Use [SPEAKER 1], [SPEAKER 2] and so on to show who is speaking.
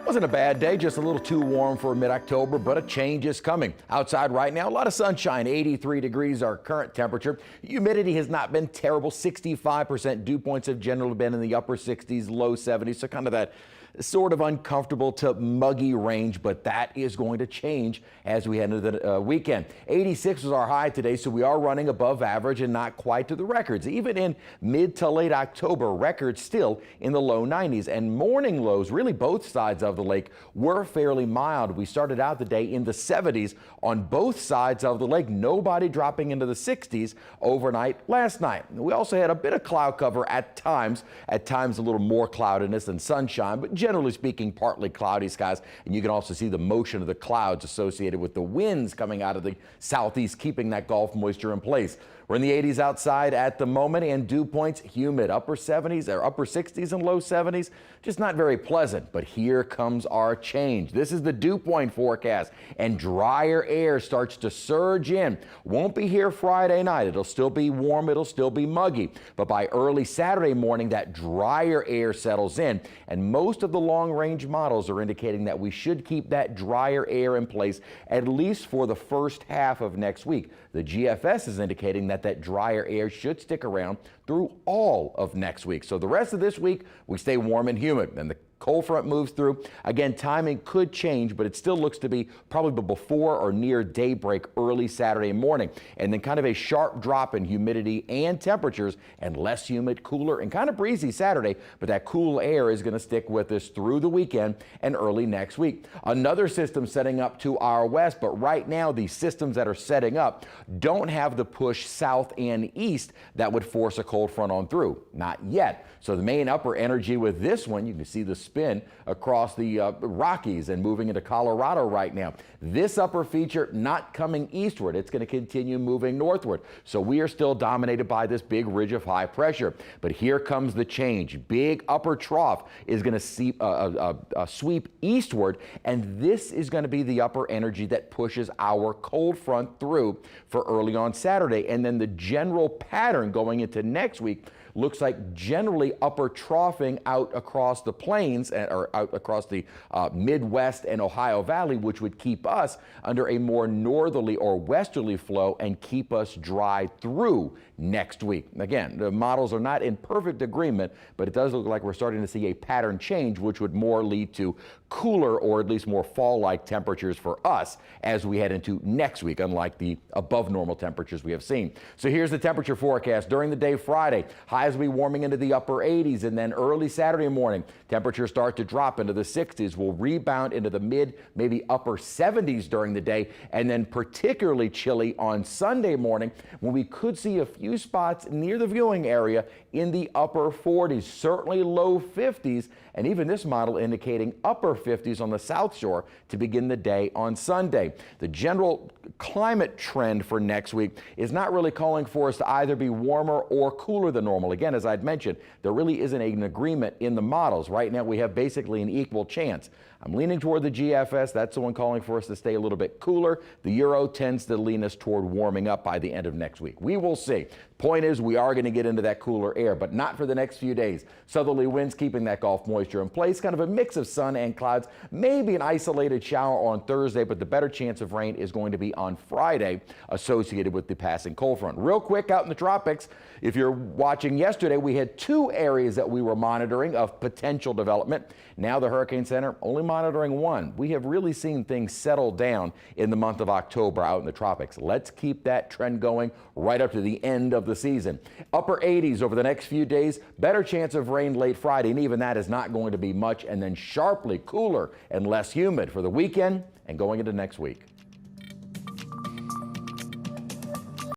[SPEAKER 1] Wasn't a bad day, just a little too warm for mid-October, but a change is coming. Outside right now, a lot of sunshine, 83 degrees our current temperature. Humidity has not been terrible, 65%. Dew points have generally been in the upper 60s, low 70s, so kind of that sort of uncomfortable to muggy range, but that is going to change as we head into the weekend. 86 was our high today, so we are running above average and not quite to the records. Even in mid to late October, records still in the low 90s, and morning lows, really both sides of the lake, were fairly mild. We started out the day in the 70s on both sides of the lake, nobody dropping into the 60s overnight last night. We also had a bit of cloud cover at times a little more cloudiness than sunshine, but generally speaking, partly cloudy skies, and you can also see the motion of the clouds associated with the winds coming out of the southeast, keeping that Gulf moisture in place. We're in the 80s outside at the moment, and dew points humid, upper 70s or upper 60s and low 70s. Just not very pleasant, but here comes our change. This is the dew point forecast, and drier air starts to surge in. Won't be here Friday night. It'll still be warm, it'll still be muggy, but by early Saturday morning, that drier air settles in, and most of the long-range models are indicating that we should keep that drier air in place at least for the first half of next week. The GFS is indicating that drier air should stick around through all of next week. So the rest of this week, we stay warm and humid, and the cold front moves through. Again, timing could change, but it still looks to be probably before or near daybreak early Saturday morning. And then kind of a sharp drop in humidity and temperatures, and less humid, cooler, and kind of breezy Saturday. But that cool air is going to stick with us through the weekend and early next week. Another system setting up to our west, but right now the systems that are setting up don't have the push south and east that would force a cold front on through. Not yet. So the main upper energy with this one, you can see the spin across the Rockies and moving into Colorado right now. This upper feature not coming eastward. It's going to continue moving northward. So we are still dominated by this big ridge of high pressure. But here comes the change. Big upper trough is going to sweep eastward, and this is going to be the upper energy that pushes our cold front through for early on Saturday. And then the general pattern going into next week looks like generally upper troughing out across the plains or out across the Midwest and Ohio Valley, which would keep us under a more northerly or westerly flow and keep us dry through next week. Again, the models are not in perfect agreement, but it does look like we're starting to see a pattern change, which would more lead to cooler or at least more fall-like temperatures for us as we head into next week, unlike the above normal temperatures we have seen. So here's the temperature forecast during the day Friday. Highs will be warming into the upper 80s, and then early Saturday morning, temperatures start to drop into the 60s. We'll rebound into the mid, maybe upper 70s during the day, and then particularly chilly on Sunday morning when we could see a few spots near the viewing area in the upper 40s, certainly low 50s, and even this model indicating upper 50s on the South Shore to begin the day on Sunday. The general climate trend for next week is not really calling for us to either be warmer or cooler than normal. Again, as I'd mentioned, there really isn't an agreement in the models. Right now, we have basically an equal chance. I'm leaning toward the GFS. That's the one calling for us to stay a little bit cooler. The Euro tends to lean us toward warming up by the end of next week. We will see. Point is, we are going to get into that cooler air, but not for the next few days. Southerly winds keeping that Gulf moisture in place, kind of a mix of sun and clouds, maybe an isolated shower on Thursday, but the better chance of rain is going to be on Friday associated with the passing cold front. Real quick, out in the tropics, if you're watching yesterday, we had two areas that we were monitoring of potential development. Now the Hurricane Center only monitoring one. We have really seen things settle down in the month of October out in the tropics. Let's keep that trend going right up to the end of the season. Upper 80s over the next few days, better chance of rain late Friday, and even that is not going to be much, and then sharply cooler and less humid for the weekend and going into next week.